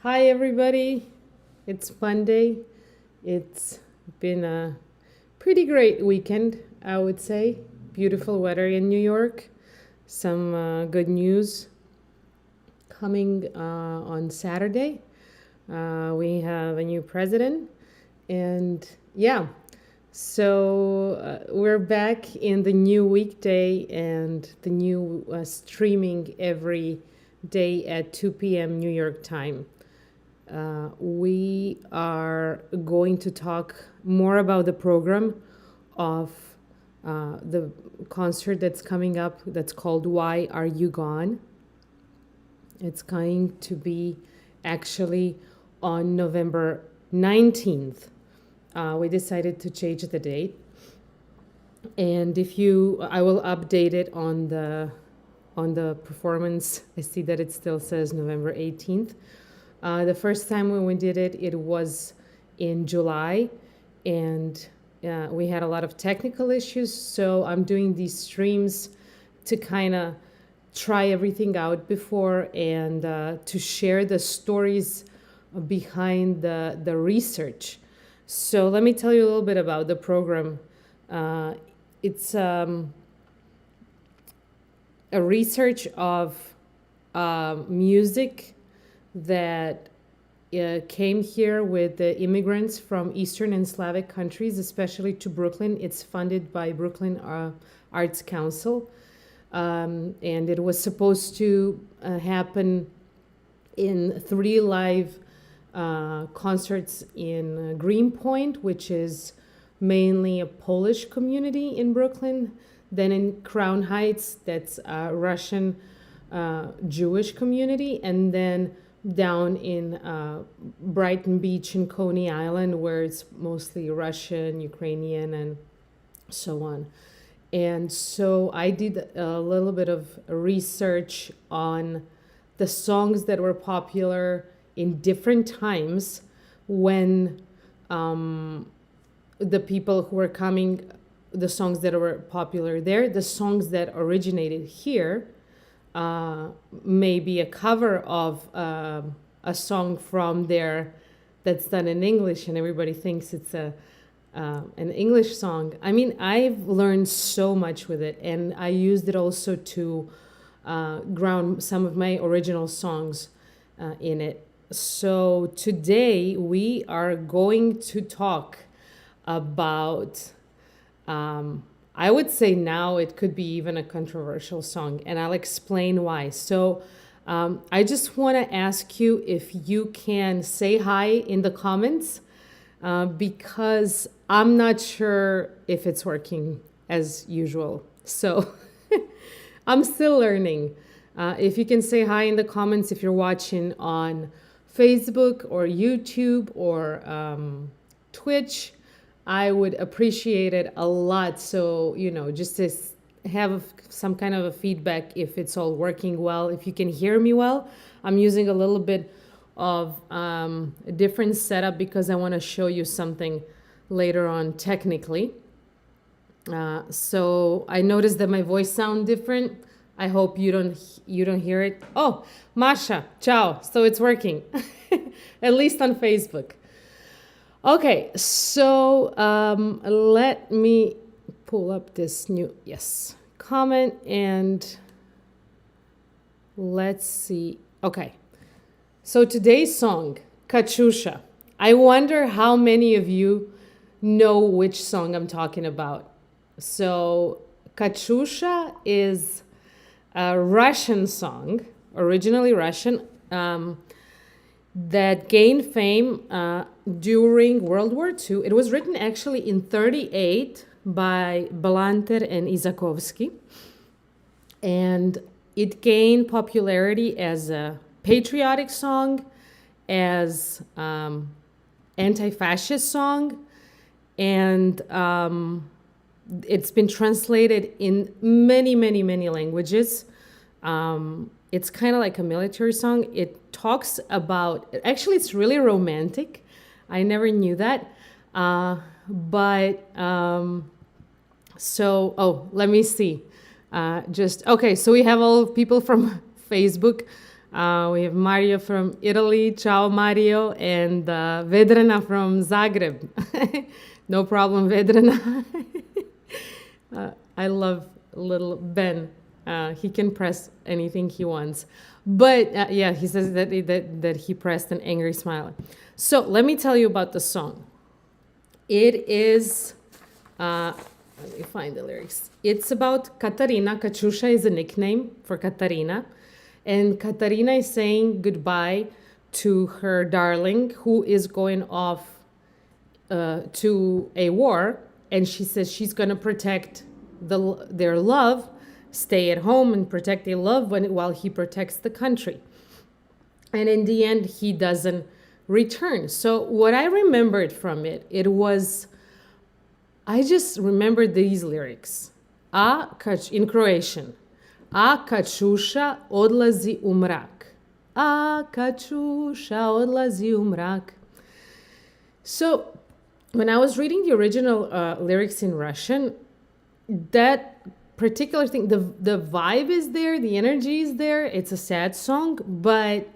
Hi, everybody. It's Monday. It's been a pretty great weekend, I would say. Beautiful weather in New York. Some good news coming on Saturday. We have a new president. And yeah, so we're back in the new weekday and the new streaming every day at 2 p.m. New York time. We are going to talk more about the program of the concert that's coming up that's called Why Are You Gone? It's going to be actually on November 19th. We decided to change the date. And I will update it on the performance. I see that it still says November 18th. The first time when we did it, it was in July, and we had a lot of technical issues. So I'm doing these streams to kind of try everything out before and to share the stories behind the research. So let me tell you a little bit about the program. It's a research of music that came here with the immigrants from Eastern and Slavic countries, especially to Brooklyn. It's funded by Brooklyn Arts Council. And it was supposed to happen in 3 live concerts in Greenpoint, which is mainly a Polish community in Brooklyn. Then in Crown Heights, that's a Russian Jewish community. And then down in Brighton Beach and Coney Island, where it's mostly Russian, Ukrainian, and so on. And so I did a little bit of research on the songs that were popular in different times when the people who were coming, the songs that were popular there, the songs that originated here, maybe a cover of a song from there that's done in English, and everybody thinks it's an English song. I mean, I've learned so much with it, and I used it also to ground some of my original songs in it. So today we are going to talk about I would say now it could be even a controversial song, and I'll explain why. So I just want to ask you if you can say hi in the comments because I'm not sure if it's working as usual. So I'm still learning. If you can say hi in the comments if you're watching on Facebook or YouTube or Twitch, I would appreciate it a lot. So, just to have some kind of a feedback if it's all working well, if you can hear me well. I'm using a little bit of a different setup because I want to show you something later on technically. So I noticed that my voice sounds different. I hope you don't hear it. Oh, Masha, ciao. So it's working, at least on Facebook. Okay, so let me pull up this new, comment, and let's see. Okay, so today's song, Katyusha. I wonder how many of you know which song I'm talking about. So Katyusha is a Russian song, originally Russian, that gained fame during World War II. It was written actually in 1938 by Balanter and Isakovsky. And it gained popularity as a patriotic song, as anti-fascist song, and it's been translated in many, many, many languages. It's kind of like a military song. It talks about, actually, it's really romantic. I never knew that. Let me see. Okay, so we have all people from Facebook. We have Mario from Italy. Ciao, Mario. And Vedrana from Zagreb. No problem, Vedrana. I love little Ben. He can press anything he wants. But yeah, he says that he pressed an angry smile. So let me tell you about the song. It is, let me find the lyrics. It's about Katarina. Katyusha is a nickname for Katarina. And Katarina is saying goodbye to her darling who is going off to a war. And she says she's going to protect their love, stay at home and protect their love while he protects the country. And in the end, he doesn't return. So what I remembered from it was, I just remembered these lyrics. In Croatian. A Katyusha odlazi u mrak. A Katyusha odlazi u mrak. So when I was reading the original lyrics in Russian, that particular thing, the vibe is there, the energy is there. It's a sad song, but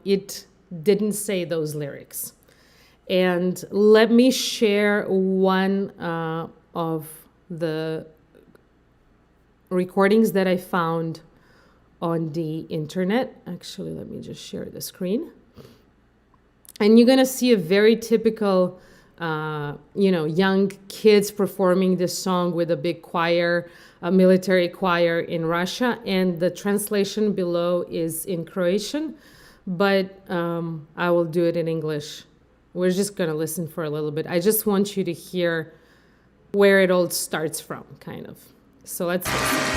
it didn't say those lyrics. And let me share one of the recordings that I found on the internet. Actually, let me just share the screen. And you're going to see a very typical, young kids performing this song with a big choir, a military choir in Russia. And the translation below is in Croatian, but I will do it in English. We're just going to listen for a little bit. I just want you to hear where it all starts from, kind of. So let's listen.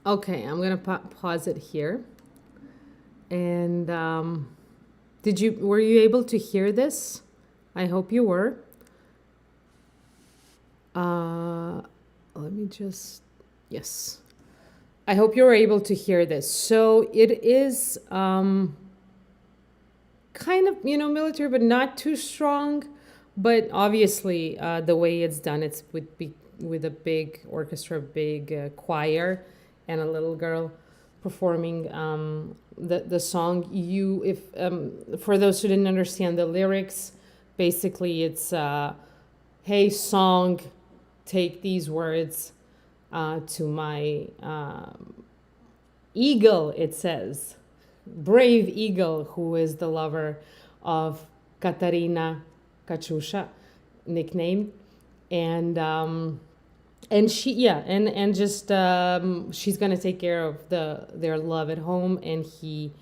Okay, I'm gonna pause it here. And were you able to hear this? I hope you were. Yes. I hope you were able to hear this. So it is kind of, military, but not too strong. But obviously, the way it's done, it's with a big orchestra, big choir, and a little girl performing the song. For those who didn't understand the lyrics, basically it's hey song, take these words to my eagle, it says, brave eagle, who is the lover of Katarina, Katyusha nickname, and she she's gonna take care of their love at home, and he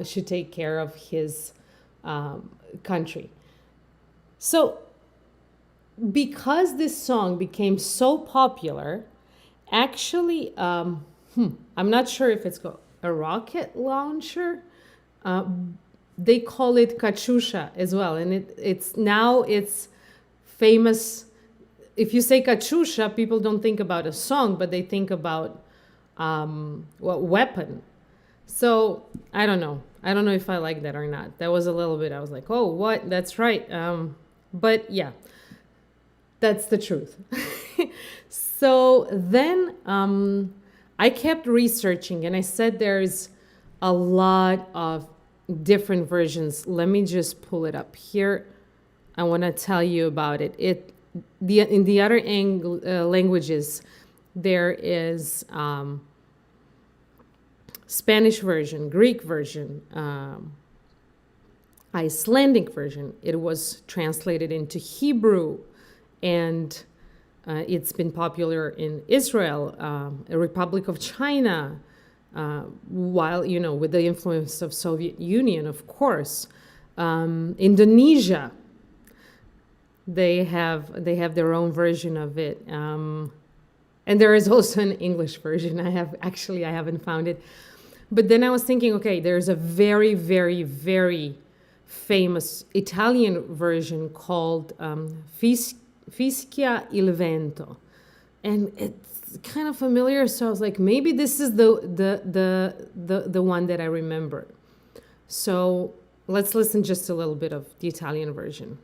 should take care of his country. So because this song became so popular, actually, I'm not sure if it's called a rocket launcher. Uh, they call it Katyusha as well, and it's famous. If you say Katyusha, people don't think about a song, but they think about what weapon. So I don't know. I don't know if I like that or not. That was a little bit. I was like, oh, what? That's right. But yeah, that's the truth. So then I kept researching, and I said there's a lot of different versions. Let me just pull it up here. I want to tell you about it. In the other languages, there is Spanish version, Greek version, Icelandic version. It was translated into Hebrew, and it's been popular in Israel, a Republic of China, while, with the influence of Soviet Union, of course. Indonesia, they have their own version of it. And there is also an English version. I haven't found it. But then I was thinking, okay, there's a very, very, very famous Italian version called Fischia il vento. And it's kind of familiar, so I was like, maybe this is the one that I remember. So let's listen just a little bit of the Italian version.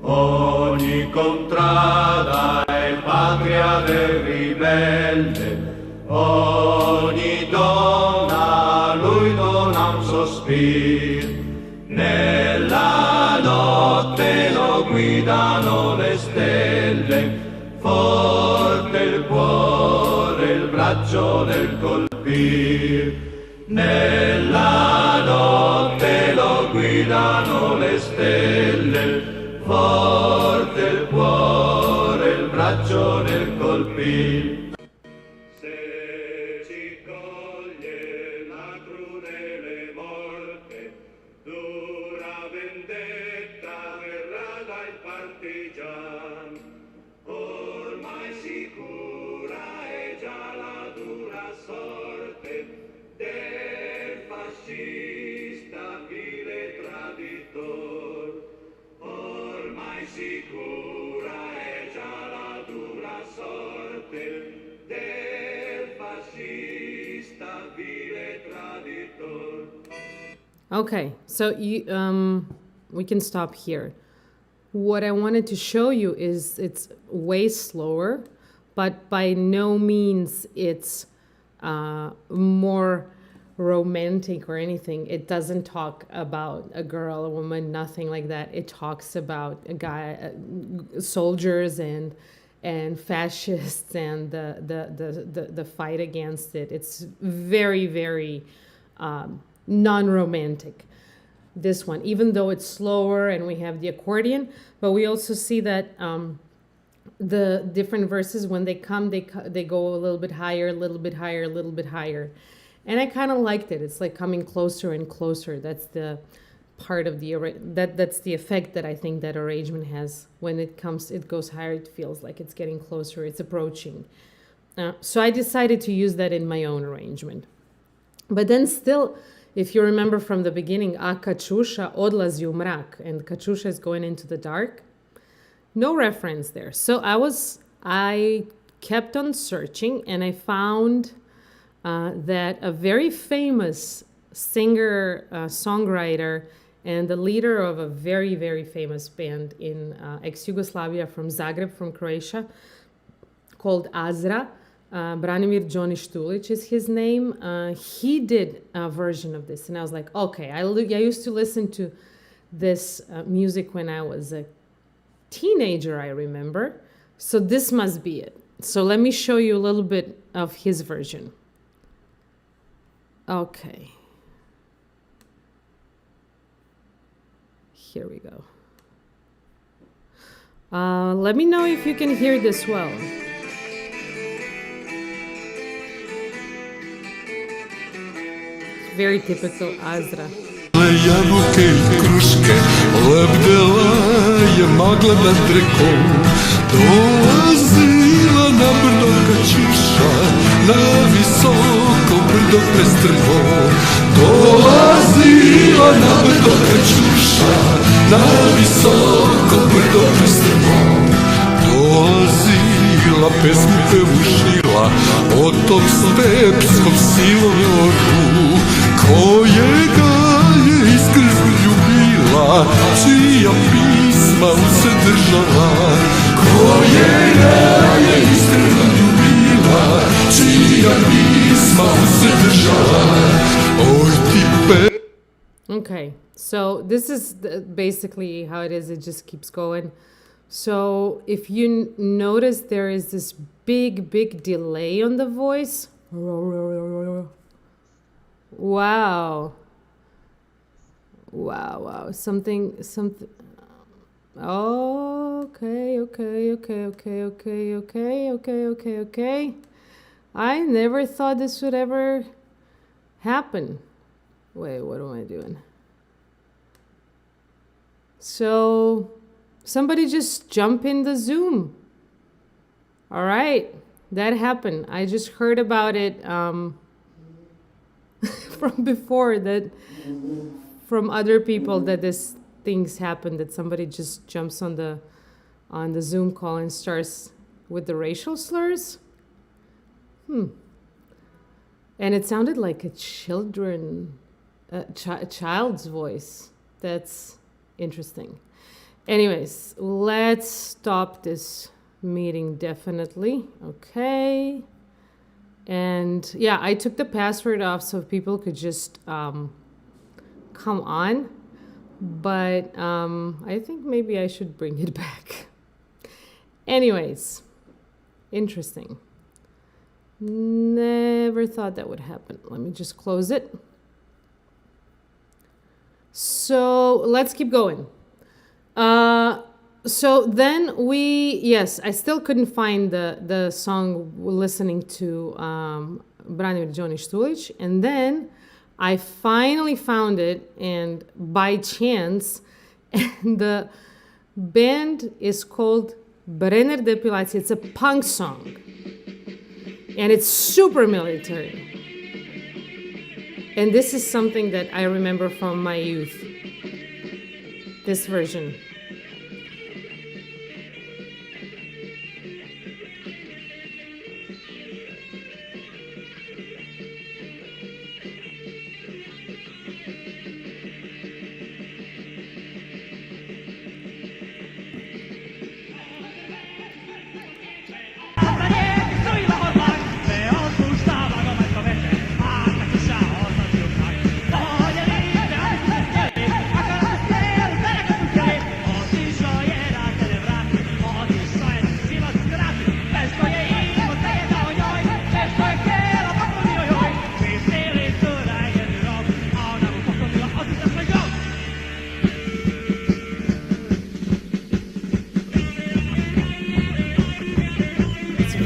Ogni contrada è patria del ribelle, ogni donna a lui dona un sospiro. Nella notte lo guidano le stelle, forte il cuore, il braccio nel colpir. Nella notte lo guidano le stelle, forte il cuore, il braccio nel colpir. Se ci coglie la crudele morte, dura vendetta verrà dai partigian. Ormai sicura è già la dura sorte del fascista vile traditor. Ormai sicura è già la dura sorte del fascista vile traditor. Okay, so we can stop here. What I wanted to show you is it's way slower, but by no means it's more romantic or anything. It doesn't talk about a girl, a woman, nothing like that. It talks about a guy, soldiers and fascists and the fight against it. It's very, very non-romantic, this one, even though it's slower and we have the accordion. But we also see that the different verses, when they come, they go a little bit higher, a little bit higher, a little bit higher. And I kind of liked it. It's like coming closer and closer. That's the part of that's the effect that I think that arrangement has. When it goes higher, it feels like it's getting closer, it's approaching. So I decided to use that in my own arrangement. But then still, if you remember from the beginning, a Katyusha odlazi u mrak, and Katyusha is going into the dark. No reference there. So I kept on searching, and I found that a very famous singer, songwriter and the leader of a very, very famous band in ex-Yugoslavia from Zagreb, from Croatia, called Azra. Branimir Johnny Štulić is his name. He did a version of this, and I was like, okay, I used to listen to this music when I was a teenager, I remember. So this must be it. So let me show you a little bit of his version. Okay. Here we go. Let me know if you can hear this well. Very typical Azra. Jabuke i kruške, lebdela je magla nad rekom. Dolazila na brdo Katyusha, na visoko brdo prestrmo. Dolazila na brdo Katyusha, na visoko brdo prestrmo. Dolazila, pesmi pevušila, o tom stepskom silovoru, kojega je iskreno ljubila, čija pisma se držala. Kojega je iskreno ljubila, čija pisma se držala. Oj ti pe... Okay, so this is basically how it is. It just keeps going. So if you notice, there is this big delay on the voice. Wow. Something. Oh, okay. I never thought this would ever happen. Wait, what am I doing? So somebody just jump in the Zoom. All right, that happened. I just heard about it from before, that from other people, that this things happen, that somebody just jumps on the Zoom call and starts with the racial slurs. And it sounded like a child's voice. That's interesting. Anyways, let's stop this meeting definitely. Okay. And yeah, I took the password off so people could just come on. But I think maybe I should bring it back. Anyways, interesting. Never thought that would happen. Let me just close it. So let's keep going. So then yes, I still couldn't find the song listening to Branimir Johnny Štulić, and then I finally found it, and by chance, and the band is called Brenner Depilacija. It's a punk song, and it's super military. And this is something that I remember from my youth, this version.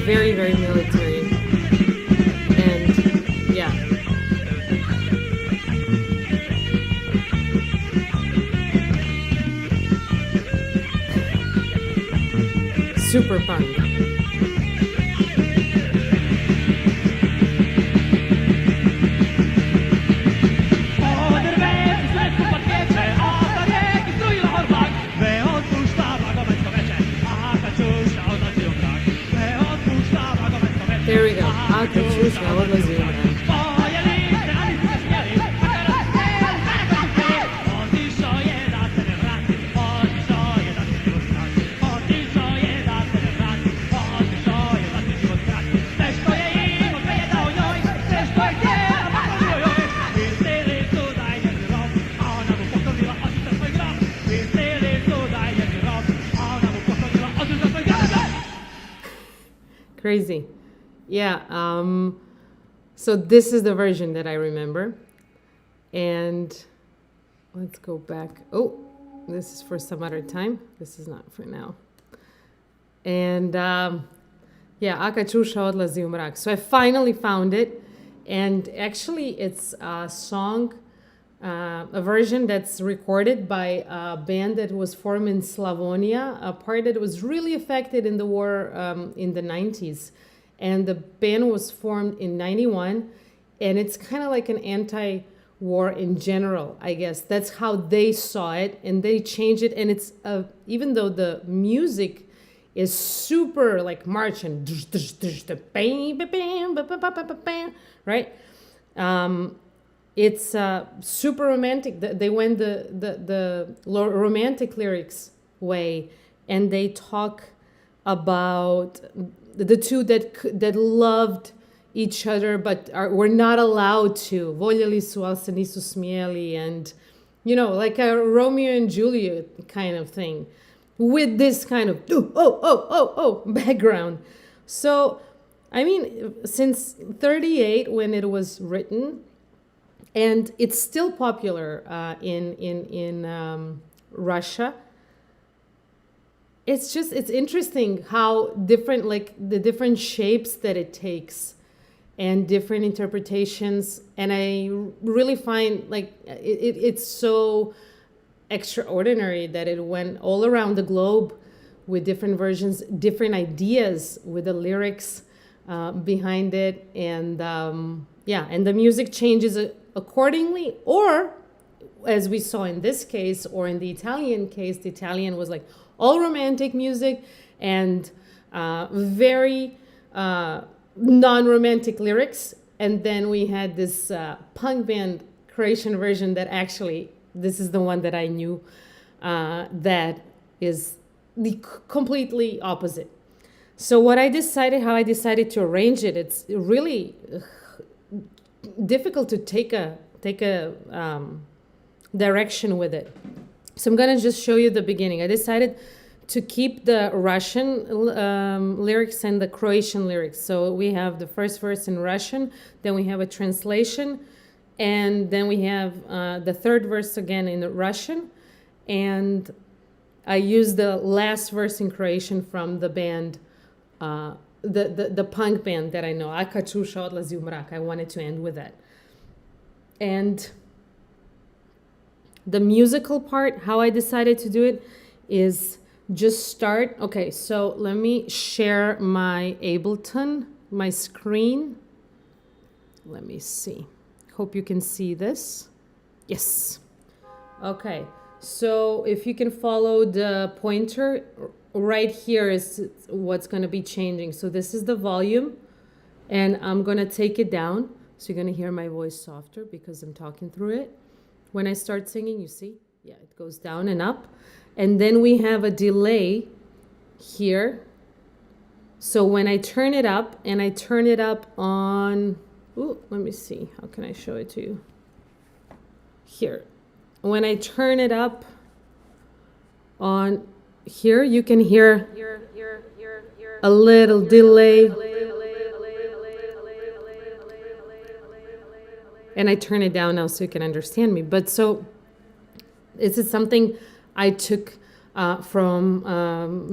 Very, very military. And yeah. Super punk. There we go. Katyusha, what was it? Crazy. Yeah. So this is the version that I remember. And let's go back. Oh, this is for some other time. This is not for now. And yeah, a Katyusha odlazi u mrak. So I finally found it. And actually, it's a song, a version that's recorded by a band that was formed in Slavonia, a part that was really affected in the war in the 90s. And the band was formed in 91. And it's kind of like an anti-war in general, I guess. That's how they saw it. And they changed it. And it's, even though the music is super like marching, right? It's super romantic. They went the romantic lyrics way, and they talk about the two that loved each other but were not allowed to. Voljeli su, ali se nisu smjeli, and you know, like a Romeo and Juliet kind of thing, with this kind of background. So, I mean, since 38 when it was written, and it's still popular in Russia. It's interesting how different, like the different shapes that it takes and different interpretations. And I really find like it's so extraordinary that it went all around the globe with different versions, different ideas with the lyrics behind it. And yeah, and the music changes accordingly, or as we saw in this case, or in the Italian case, the Italian was like all romantic music and very non-romantic lyrics. And then we had this punk band Croatian version that actually, this is the one that I knew, that is the completely opposite. So how I decided to arrange it, it's really difficult to take a direction with it. So I'm gonna just show you the beginning. I decided to keep the Russian lyrics and the Croatian lyrics. So we have the first verse in Russian, then we have a translation, and then we have the third verse again in Russian, and I used the last verse in Croatian from the band, the punk band that I know, a Katyusha odlazi u mrak. I wanted to end with that. And the musical part, how I decided to do it is just start. Okay, so let me share my Ableton, my screen. Let me see. Hope you can see this. Yes. Okay, so if you can follow the pointer, right here is what's going to be changing. So this is the volume, and I'm going to take it down. So you're going to hear my voice softer because I'm talking through it. When I start singing, you see? Yeah, it goes down and up. And then we have a delay here. So when I turn it up, and I turn it up on, let me see. How can I show it to you? Here. When I turn it up on here, you can hear a little delay. And I turn it down now so you can understand me. But so this is something I took from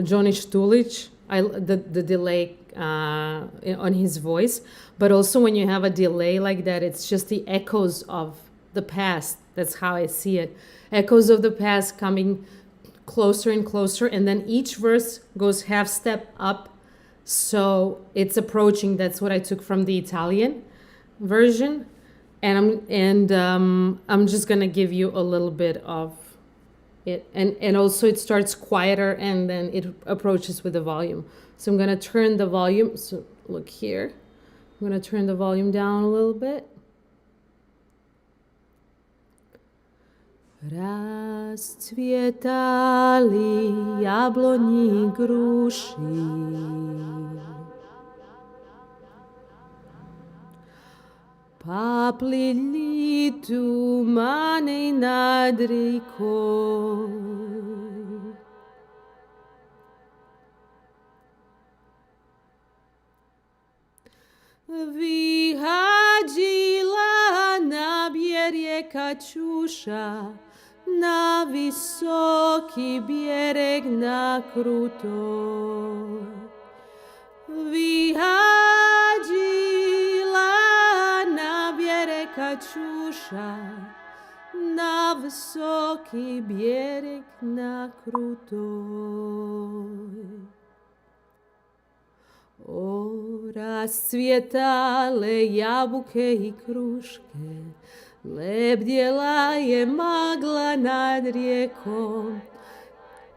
Johnny Stulic, the delay on his voice. But also when you have a delay like that, it's just the echoes of the past. That's how I see it. Echoes of the past coming closer and closer. And then each verse goes half step up. So it's approaching. That's what I took from the Italian version. And I'm just gonna give you a little bit of it, and also it starts quieter and then it approaches with the volume. So I'm gonna turn the volume. So look here, I'm gonna turn the volume down a little bit. Расцветали яблони груши. Поплыли туманы над рекой. Vyhadila na bjerje Katyusha, na visoki bjereg na krutoj. Vyhadila na bjereg Katyusha, na visoki bjereg na krutoj. O, rascvjetale jabuke i kruške, lebdjela je magla nad rijekom.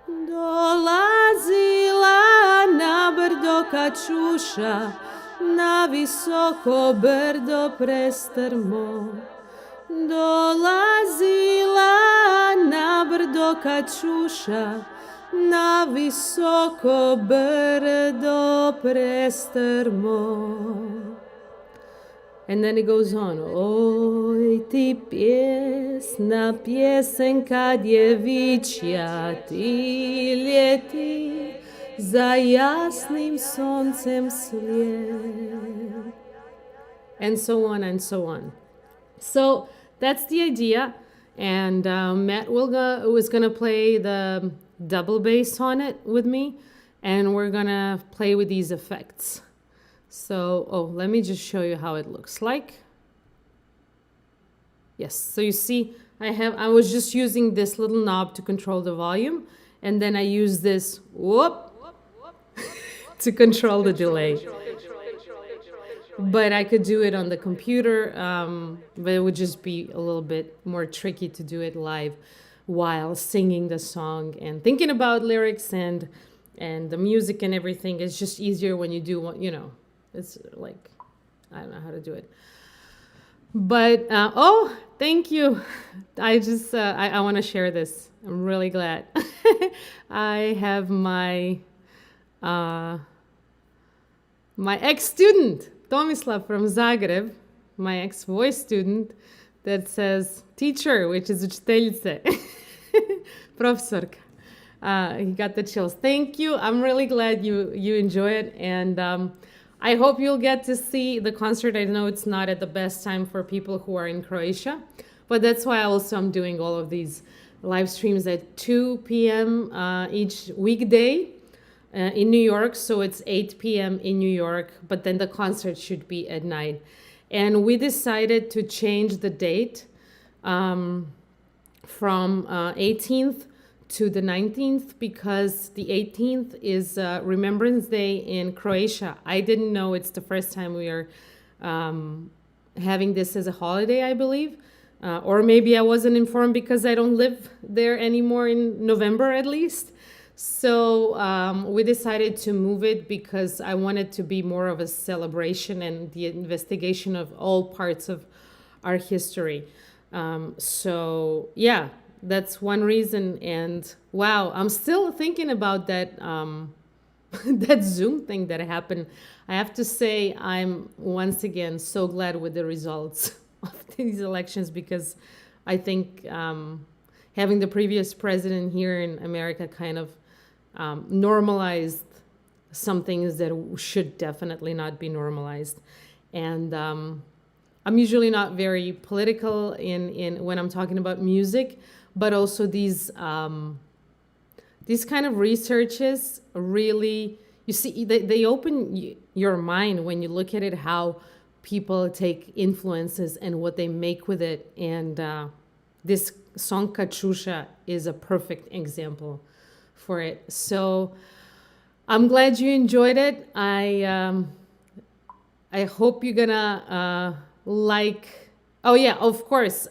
Dolazila na brdo Katyusha, na visoko brdo prestrmo. Dolazila na brdo Katyusha, na visoko brdo prestrmo. And then it goes on. Oj, ti pjesna pjesenka djevičja, ti ljeti za jasnim soncem slijed. And so on and so on. So that's the idea. And Matt was going to play the double bass on it with me. And we're going to play with these effects. So, let me just show you how it looks like. Yes, so you see, I was just using this little knob to control the volume, and then I use this whoop to control the delay. But I could do it on the computer, but it would just be a little bit more tricky to do it live while singing the song and thinking about lyrics and the music and everything. It's just easier when you do what, it's like, I don't know how to do it. But, thank you. I just, I want to share this. I'm really glad. I have my ex-student, Tomislav from Zagreb, my ex-voice student, that says teacher, which is učiteljice, profesorka. He got the chills. Thank you. I'm really glad you enjoy it. And I hope you'll get to see the concert. I know it's not at the best time for people who are in Croatia, but that's why also I'm doing all of these live streams at 2 p.m. Each weekday in New York. So it's 8 p.m. in New York, but then the concert should be at night. And we decided to change the date from 18th to the 19th because the 18th is Remembrance Day in Croatia. I didn't know it's the first time we are having this as a holiday, I believe. Or maybe I wasn't informed because I don't live there anymore in November at least. So we decided to move it because I wanted to be more of a celebration and the investigation of all parts of our history. So yeah, that's one reason. And wow, I'm still thinking about that that Zoom thing that happened. I have to say I'm once again so glad with the results of these elections because I think having the previous president here in America kind of normalized some things that should definitely not be normalized. And I'm usually not very political in when I'm talking about music, but also these kind of researches really, you see, they open your mind when you look at it, how people take influences and what they make with it. And this song Katyusha is a perfect example for it. So I'm glad you enjoyed it. I hope you're gonna like. Oh yeah, of course.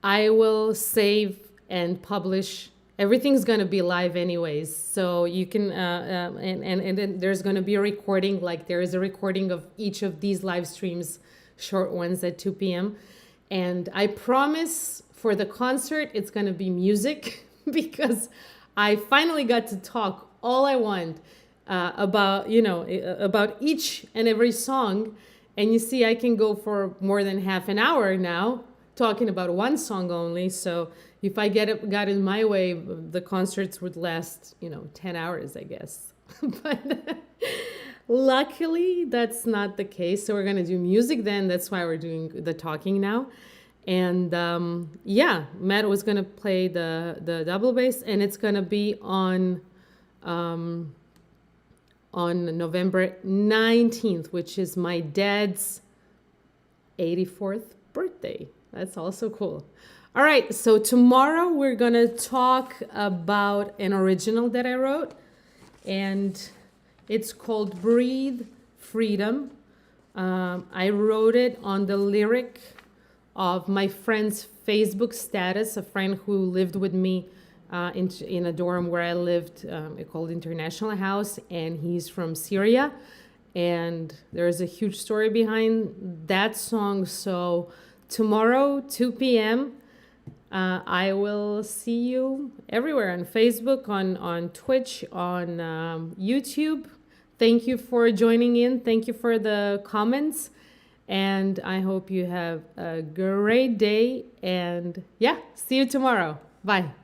I will save and publish. Everything's gonna be live anyways, so you can and then there's gonna be a recording. Like there is a recording of each of these live streams, short ones at 2 p.m. And I promise for the concert it's gonna be music. Because I finally got to talk all I want about each and every song. And you see, I can go for more than half an hour now talking about one song only. So if I got in my way, the concerts would last, 10 hours, I guess. But Luckily, that's not the case. So we're going to do music then. That's why we're doing the talking now. And yeah, Matt was going to play the double bass, and it's going to be on November 19th, which is my dad's 84th birthday. That's also cool. All right, so tomorrow we're going to talk about an original that I wrote, and it's called Breathe Freedom. I wrote it on the lyric of my friend's Facebook status, a friend who lived with me in a dorm where I lived, called International House, and he's from Syria. And there's a huge story behind that song. So tomorrow, 2 p.m., I will see you everywhere on Facebook, on Twitch, on YouTube. Thank you for joining in. Thank you for the comments. And I hope you have a great day. And yeah, see you tomorrow. Bye.